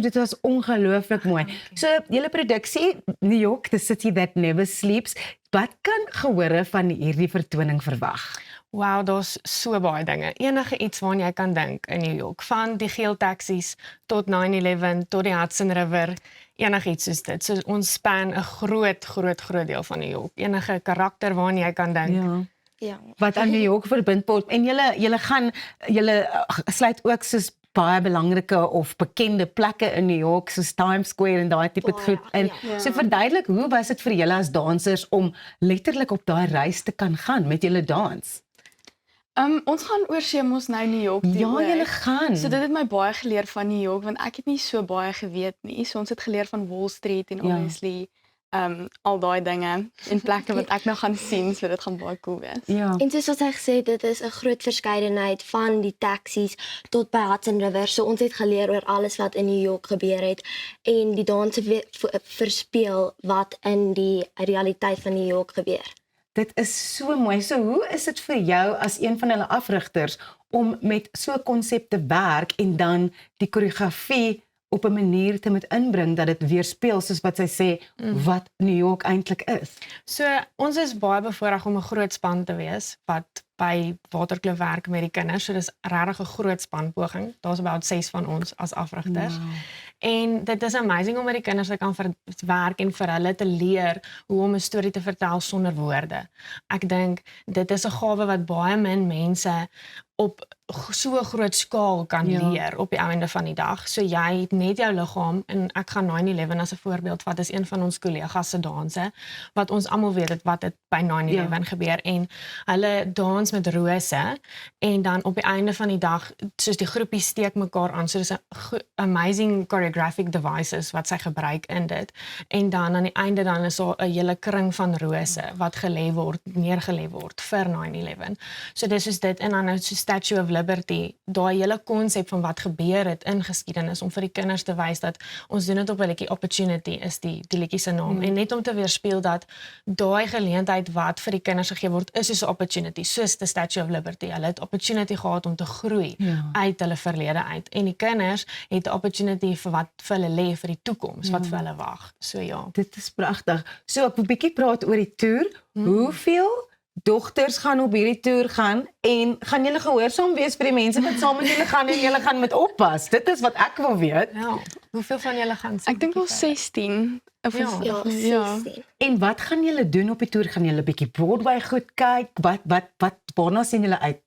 dit was ongelooflik mooi. So julle produksie New York, the city that never sleeps. Wat kan gehore van hierdie vertoning verwag? Wow, daar's so baie dinge. Enige iets waaraan jy kan dink in New York, van die geel taksies tot 9/11 tot die Hudson River, enigiets soos dit. So ons span 'n groot deel van New York. Enige karakter waaraan jy kan dink. Ja. Wat aan New York verbind word. En julle sluit ook soos baie belangrike of bekende plekke in New York, soos Times Square en daai tipe goed in. So verduidelik, hoe was dit vir julle as dansers om letterlik op daai reis te kan gaan met julle dans? Ons gaan oorsee mos nou New York. Ja, julle gaan. So dit het my baie geleer van New York, want ek het nie so baie geweet nie. So ons het geleer van Wall Street en obviously al daai dinge en plekke wat ek nou gaan sien, so dit gaan baie cool wees. Ja. En soos wat hy gesê het, dit is 'n groot verskeidenheid van die taksies tot by Hudson River. So ons het geleer oor alles wat in New York gebeur het en die danse verspeel wat in die realiteit van New York gebeur. Dit is so mooi. So hoe is dit vir jou as een van hulle afrigters om met so 'n konsep te werk en dan die koreografie op 'n manier te moet inbring dat dit weerspieël soos wat sy sê wat New York eintlik is? So ons is baie bevoorreg om 'n groot span te wees wat by Waterkloof werk met die kinders. So dis regtig 'n groot spanpoging. Daar's about 6 van ons as afrigters. Wow. En dit is amazing om met die kinders te kan werk en vir hulle te leer hoe om 'n storie te vertel sonder woorde. Ek dink dit is 'n gawe wat baie min mense op so 'n groot skaal kan leer op die einde van die dag. So jy het net jou liggaam, en ek gaan 9/11 as 'n voorbeeld vat, is een van ons kollegas se danse wat ons almal weet wat het by 9/11 gebeur, en hulle dans met rose en dan op die einde van die dag soos die groepie steek mekaar aan. So dis 'n amazing choreographic devices wat sy gebruik in dit, en dan aan die einde dan is daar 'n hele kring van rose wat neergelê word vir 9/11. So dis is dit, en dan nou so Statue of Liberty, daai hele konsep van wat gebeur het in geskiedenis, om vir die kinders te wys dat ons doen dit op 'n liedjie Opportunity is die liedjie se naam, en net om te weerspieël dat daai geleentheid wat vir die kinders gegee word is soos 'n opportunity, soos die Statue of Liberty. Hulle het opportunity gehad om te groei uit hulle verlede uit, en die kinders het 'n opportunity vir wat vir hulle lê vir die toekoms, wat vir hulle wag. So ja. Dit is pragtig. So ek wil 'n bietjie praat oor die toer. Hoeveel dogters gaan op hierdie toer gaan, en gaan julle gehoorsaam wees vir die mense wat saam met julle gaan en julle gaan met oppas? Dit is wat ek wil weet. Ja. Hoeveel van julle gaan? Ek dink wel 16. Ja, 16. En wat gaan julle doen op die toer? Gaan julle 'n bietjie Broadway goed kyk? Wat waarna sien julle uit?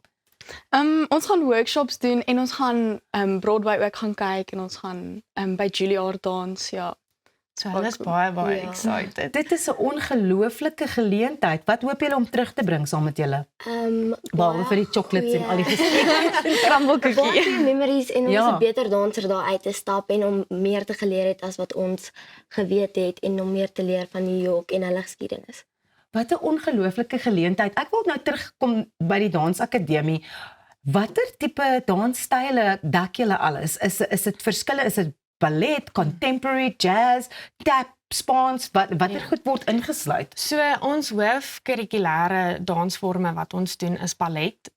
Ons gaan workshops doen en ons gaan Broadway ook gaan kyk, en ons gaan by Juilliard dans, ja. So hulle is baie excited. Dit is 'n ongelooflike geleentheid. Wat hoop julle om terug te bring saam met julle? Behalwe vir die chocolates en al die crumble cookie. Memories en om 'n beter danser daar uit te stap en om meer te geleer het as wat ons geweet het, en om meer te leer van New York en hulle geskiedenis. Wat 'n ongelooflike geleentheid. Ek wil nou terugkom by die dansakademie. Watter tipe dansstyle dak julle alles? Is dit verskille? Is dit ballet, contemporary, jazz, tap, spans, watter goed word ingesluit? So ons hoofkurrikulêre dansvorme wat ons doen is ballet,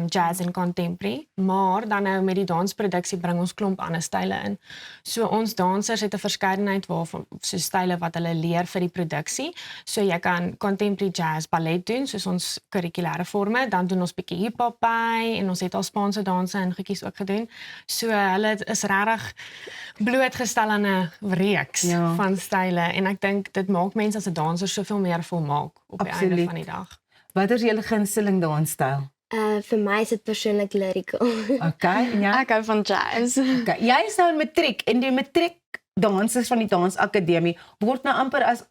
jazz en contemporary, maar dan nou met die dansproduksie bring ons klomp ander style in. So ons dansers het 'n verskeidenheid waarvan so style wat hulle leer vir die produksie. So jy kan contemporary jazz ballet doen, soos ons kurrikulêre forme, dan doen ons bietjie hip-hop by en ons het al Spaanse danse en goedjies ook gedoen. So hulle is regtig blootgestel aan 'n reeks van style en ek dink dit maak mense as 'n danser soveel meer volmaak op die einde van die dag. Wat is julle gunsteling dansstyl? Vir my is dit persoonlik lyrical. Okay, en ja. Ek hou van jazz. Okay, jy is nou in matriek en die matriek dansers van die dansakademie word nou amper as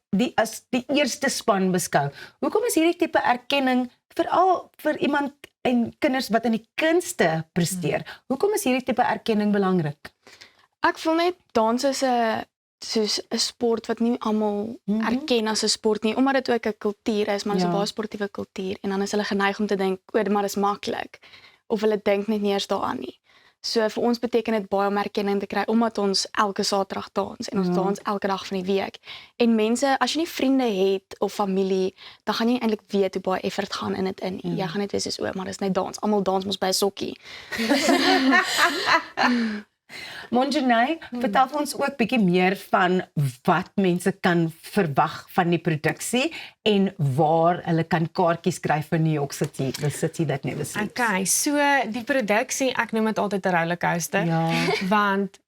die eerste span beskou. Hoekom is hierdie tipe erkenning veral vir iemand en kinders wat in die kunste presteer? Hoekom is hierdie tipe erkenning belangrik? Ek voel net dans is 'n sport wat nie almal erken as 'n sport nie, omdat dit ook 'n kultuur is, maar dit is 'n baie sportiewe kultuur en dan is hulle geneig om te dink, maar dis maklik. Of hulle dink net nie eers daaraan nie. So vir ons beteken dit baie om erkenning te kry omdat ons elke Saterdag dans en ons dans elke dag van die week. En mense, as jy nie vriende het of familie, dan gaan jy eintlik weet hoe baie effort gaan in dit in. Jy gaan net wees maar dis net dans. Almal dans mos by 'n sokkie. Monjanay, vertel ons ook bietjie meer van wat mense kan verwag van die produksie en waar hulle kan kaartjies kry vir New York City, the city that never sleeps. Okay, so die produksie, ek noem dit altyd 'n rollercoaster, want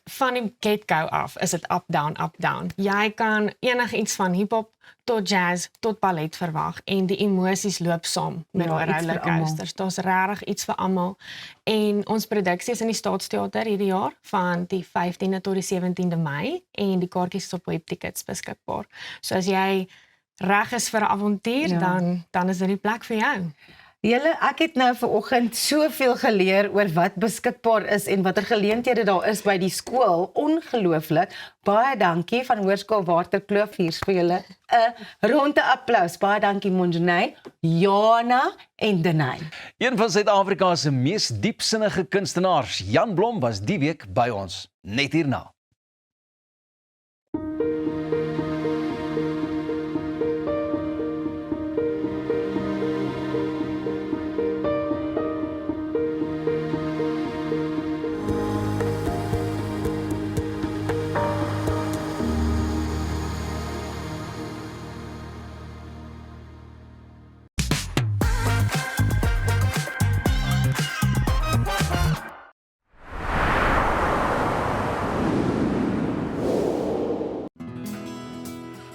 van die get-go af is dit up, down. Jy kan enigiets van hip-hop tot jazz, tot ballet verwag en die emosies loop saam met die rollercoasters. Daar's regtig iets vir almal. En ons produksie is in die Staatsteater hierdie jaar van die 15de tot die 17de Mei en die kaartjies is op Webtickets beskikbaar. So as jy reg is vir 'n avontuur, dan is dit die plek vir jou. Julle, ek het nou vanoggend soveel geleer oor wat beskikbaar is en watter geleenthede daar is by die skool. Ongelooflik. Baie dankie van Hoërskool Waterkloof hier vir julle 'n ronde applous. Baie dankie Monjanay, Jana en Denay. Een van Suid-Afrika se mees diepsinnige kunstenaars, Jan Blom, was die week by ons. Net hierna.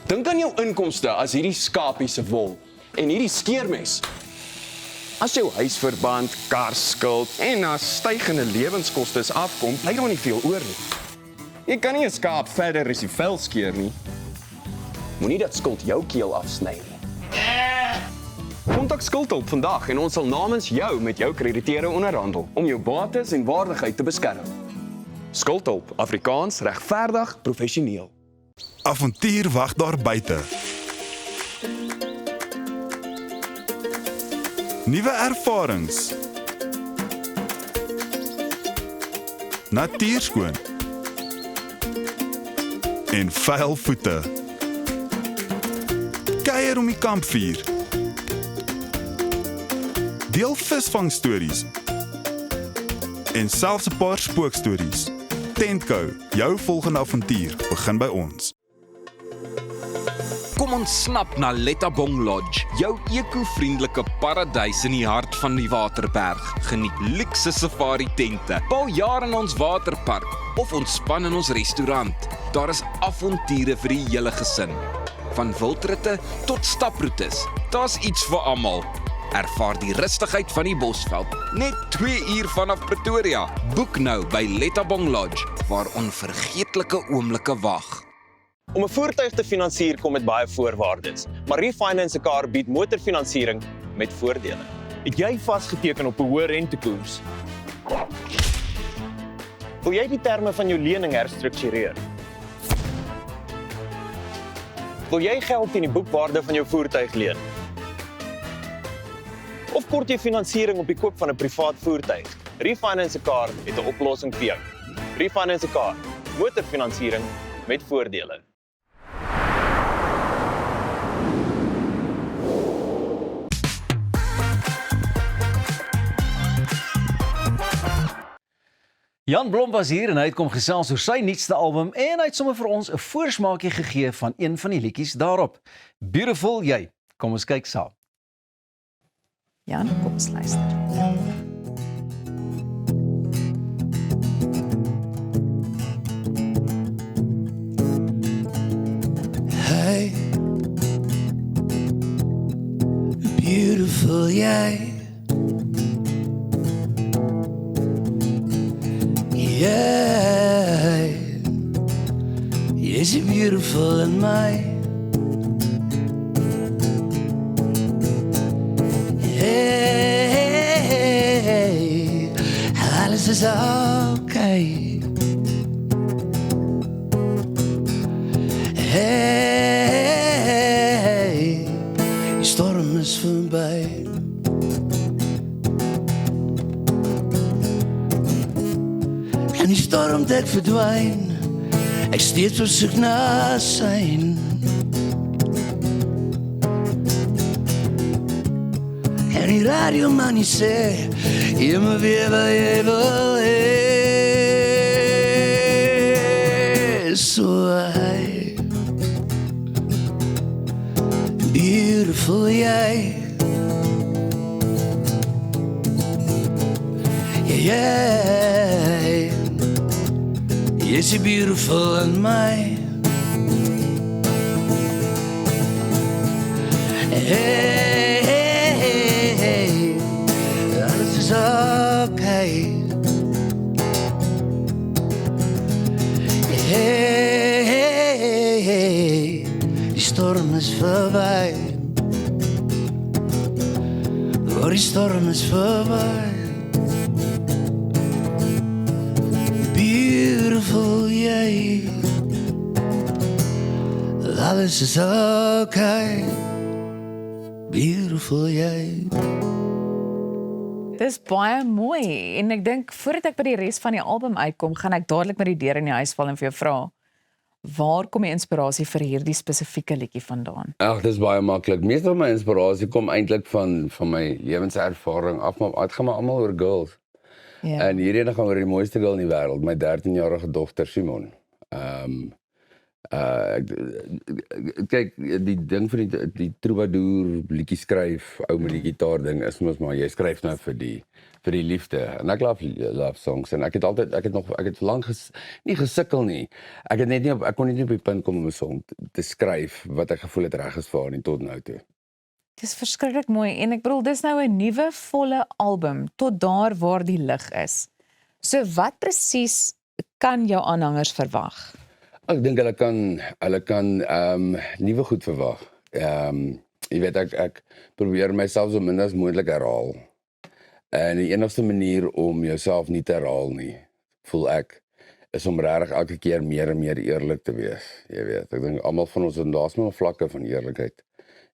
Dink aan jou inkomste as hierdie skapie se wol en hierdie skeermes. As jou huisverband, karskuld en na stygende lewenskoste afkom, bly daar nie veel oor nie. Jy kan nie 'n skaap verder as die vel skeer nie. Moenie dat skuld jou keel afsny nie. Kontak Skuldhulp vandag en ons sal namens jou met jou krediteure onderhandel om jou bates en waardigheid te beskerm. Skuldhulp, Afrikaans, regverdig, professioneel. Avontuur wag daar buite. Nuwe ervarings. Natuurskoon. En vuil voete. Kuier om die kampvuur. Deel visvangstories. En selfs 'n paar spookstories. Tentco, jou volgende avontuur begin by ons. Kom ons snap na Lettabong Lodge, jou eco-vriendelike paradys in die hart van die Waterberg. Geniet luukse safari tente, bou jaar in ons waterpark of ontspan in ons restaurant. Daar is avonture vir die hele gesin. Van wildritte tot staproetes, daar's iets vir almal. Ervaar die rustigheid van die Bosveld, net 2 uur vanaf Pretoria. Boek nou by Lettabong Lodge, waar onvergeetlike oomblikke wag. Om 'n voertuig te finansier kom met baie voorwaardes, maar Refinance 'n Car bied motorfinansiering met voordele. Het jy vasgeteken op 'n hoë rentekoers? Wil jy die terme van jou lening herstruktureer? Wil jy geld teen die boekwaarde van jou voertuig leen? Of kort jy finansiering op die koop van 'n privaat voertuig? Refinance 'n Car het 'n oplossing vir jou. Refinance 'n Car, motorfinansiering met voordele. Jan Blom was hier en hy het kom gesels oor sy nuutste album en hy het sommer vir ons 'n voorsmaakie gegee van een van die liedjies daarop. Beautiful Jy. Kom ons kyk saam. Jan, kom ons luister. Hey, beautiful jy. Yeah, yes, you're beautiful in my. Hey, alles is okay. Hey, die storm is voorbij. En die storm dit verdwijn. Ek steeds op soek na zijn. En die radioman die sê, jy moet weer wat jy wil hee. So hy, beautiful jy. Yeah, yes, you're beautiful in my. Hey, hey, hey, alles is okay. Hey, hey, hey, die storm is voorbij. Oh, die storm is voorbij. Beautiful jy. Alles is okay. Beautiful jy. Dis baie mooi en ek dink voordat ek by die res van die album uitkom, gaan ek dadelik met die deur in die huis val en vir jou vra, waar kom die inspirasie vir hierdie spesifieke liedjie vandaan? Ag, dis baie maklik. Meeste van my inspirasie kom eintlik van my lewenservaring af, maar dit gaan maar almal oor girls. Ja. En hierdie gaan oor die mooiste girl in die wêreld, my 13-jarige dogter Simon. Kyk, die ding van die troubadour liedjie skryf, ou met die gitaar ding is mos maar jy skryf nou vir die liefde. En ek love songs en ek het lank nie gesukkel nie. Ek kon net nie op die punt kom om 'n song te skryf wat ek gevoel het reg is vir haar en tot nou toe. Dis verskriklik mooi en ek bedoel dis nou 'n nuwe volle album tot daar waar die lig is. So wat presies kan jou aanhangers verwag? Ek dink hulle kan nuwe goed verwag. Jy weet ek probeer myself so min as moontlik herhaal. En die enigste manier om jouself nie te herhaal nie, voel ek, is om regtig elke keer meer en meer eerlik te wees. Jy weet, ek dink almal van ons daar's maar vlakke van eerlikheid.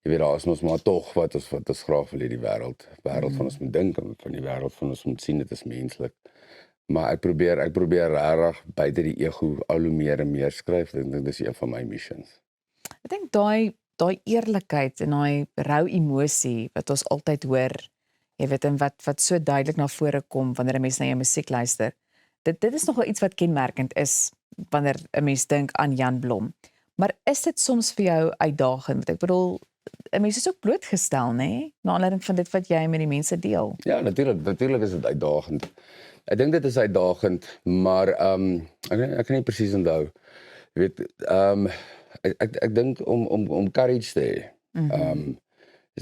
Jy weet, daar is ons maar tog wat ons graag wil hê die wêreld van ons moet dink, van die wêreld van ons moet sien, dit is menslik. Maar ek probeer regtig buite die ego al hoe meer en meer skryf. Ek dink dis een van my missions. Ek dink daai eerlikheid en daai rou emosie wat ons altyd hoor, jy weet, en wat so duidelik na vore kom wanneer 'n mens na jou musiek luister. Dit is nogal iets wat kenmerkend is wanneer 'n mens dink aan Jan Blom. Maar is dit soms vir jou uitdagend? Want ek bedoel, 'n mens is ook blootgestel, nê, na aanleiding van dit wat jy met die mense deel. Ja, natuurlik is dit uitdagend. Ek dink dit is uitdagend, maar ek kan nie presies onthou. Jy weet, ek dink om courage te hê.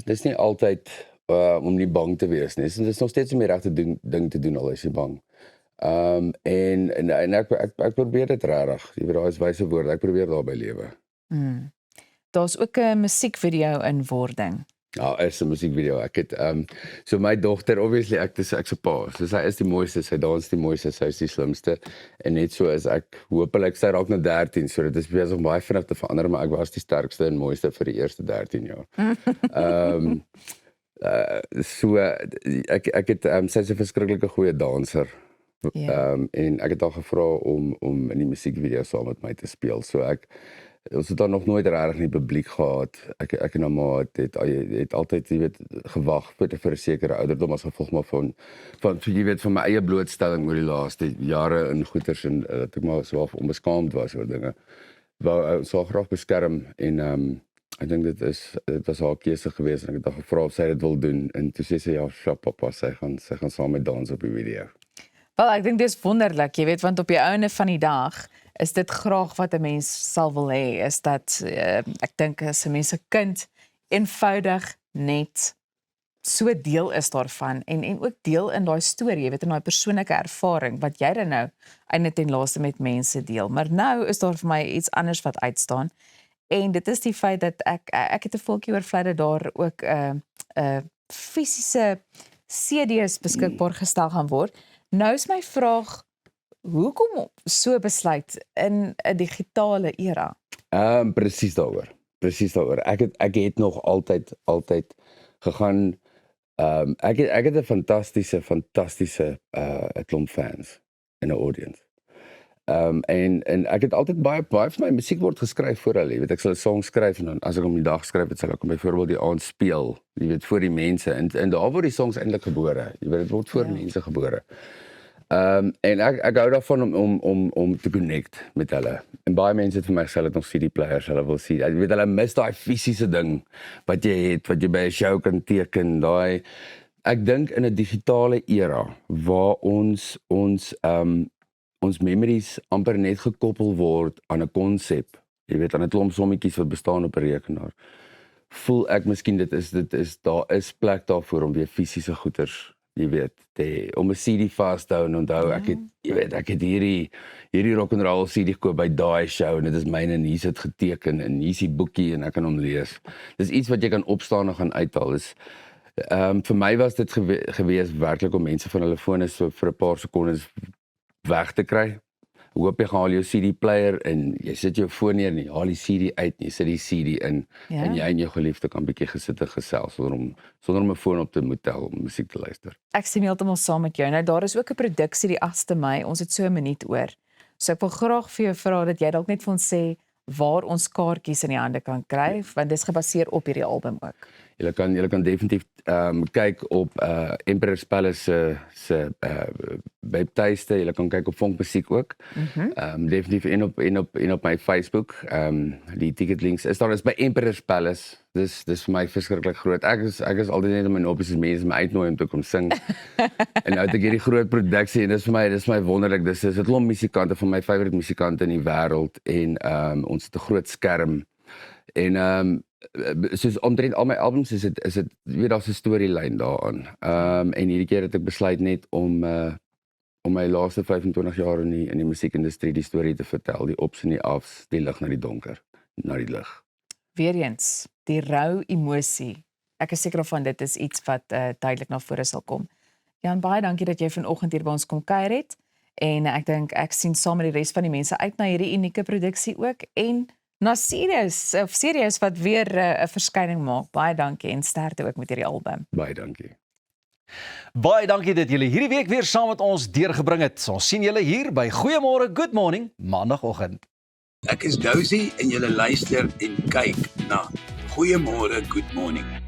Dis nie altyd om nie bang te wees nie. Dit is nog steeds om die regte ding te doen al is jy bang. En ek probeer dit regtig. Jy weet, daar is wyse woorde. Ek probeer daarby lewe. Daar's ook 'n musiekvideo in wording. Ja, is 'n musiekvideo. Ek het so my dogter, obviously ek se pa. So sy is die mooiste, sy dans die mooiste, sy is die slimste. En net so is ek hopelik sy raak nou 13, so dit is besig om baie vinnig te verander, maar ek was die sterkste en mooiste vir die eerste 13 jaar. So ek het sy's 'n verskriklike goeie danser. En ek het haar gevra om in die musiekvideo saam met my te speel. So ek ons het daar nog nooit regtig in die publiek gehad. Ek en my ma het altyd, jy weet, gewag vir 'n sekere ouderdom as gevolg maar van jy weet, van my eie blootstelling oor die laaste jare in goeters en dat ek maar so onbeskaamd was oor dinge. Wou ons so graag beskerm en ek dink dit was haar keuse geweest en ek het haar gevra of sy dit wil doen en toe sê sy ja, papa, sy gaan saam met dans op die video. Wel, ek dink dis wonderlik, jy weet, want op die einde van die dag is dit graag wat 'n mens sal wil hê, is dat ek dink as 'n mens 'n kind eenvoudig net so deel is daarvan en ook deel in daai storie, jy weet, in daai persoonlike ervaring wat jy dan nou eintlik ten laaste met mense deel. Maar nou is daar vir my iets anders wat uitstaan. En dit is die feit dat ek het 'n voeltjie oorvlei dat daar ook 'n fisiese CD's beskikbaar gestel gaan word. Nou is my vraag, hoekom so besluit in 'n digitale era? Presies daaroor. Ek het nog altyd gegaan. Ek het 'n fantastiese klomp fans in 'n audience. En ek het altyd baie van my musiek word geskryf voor hulle, jy weet, ek sal 'n song skryf en dan as ek hom die dag skryf, sal ek hom byvoorbeeld die aand speel, jy weet, voor die mense en daar word die songs eintlik gebore, jy weet, dit word voor mense gebore. En ek hou daarvan om te connect met hulle. En baie mense het vir my gesê dat nog CD-players hulle wil sien. Jy weet, hulle mis daai fisiese ding wat jy het, wat jy by 'n show kan teken, daai. Ek dink in 'n digitale era waar ons memories amper net gekoppel word aan 'n konsep, jy weet, aan 'n klomp sommetjies wat bestaan op 'n rekenaar. Voel ek miskien daar is plek daarvoor om weer fisiese goeders, jy weet, om 'n CD vas te hou en onthou ek het hierdie rock and roll CD gekoop by daai show en dit is myne en hier sit geteken en hier is die boekie en ek kan hom lees. Dis iets wat jy kan opstaan en gaan uithaal. Dis vir my was dit gewees werklik om mense van hulle fone so vir 'n paar sekondes weg te kry. Ek hoop jy gaan al jou CD-player en jy sit jou foon neer en jy haal die CD uit en jy sit die CD in en jy en jou geliefde kan bietjie gesit en gesels sonder om 'n foon op te moet tel om musiek te luister. Ek stem heeltemal saam met jou. Nou daar is ook 'n produksie die 8de Mei. Ons het so 'n minuut oor. So ek wil graag vir jou vra dat jy dalk net vir ons sê waar ons kaartjies in die hande kan kry, want dis gebaseer op hierdie album ook. Julle kan definitief kyk op Emperor's Palace se webtuiste. Julle kan kyk op Vonk Musiek ook. Definitief en op my Facebook. Die ticketlinks is daar by Emperor's Palace. Dis vir my verskriklik groot. Ek is altyd net in my noppies as mense my uitnooi om te kom sing. En nou het ek hierdie groot produksie en dis vir my wonderlik. Dis 'n klomp musikante van my favourite musikante in die wêreld en ons het 'n groot skerm en soos omtrent al my albums is dit weet daar's 'n storielyn daaraan. En hierdie keer het ek besluit net om my laaste 25 jaar in die musiekindustrie die storie te vertel, die ups en die afs, die lig na die donker, na die lig. Weereens, die rou emosie. Ek is seker van dit is iets wat duidelik na vore sal kom. Jan, baie dankie dat jy vanoggend hier by ons kom kuier het en ek dink ek sien saam met die res van die mense uit na hierdie unieke produksie ook en na Sirius wat weer 'n verskyning maak. Baie dankie en sterkte ook met hierdie album. Baie dankie. Baie dankie dat julle hierdie week weer saam met ons deurgebring het. Ons sien julle hier by Goeiemôre Good Morning maandagooggend. Ek is Dozy en julle luister en kyk na Goeiemôre Good Morning.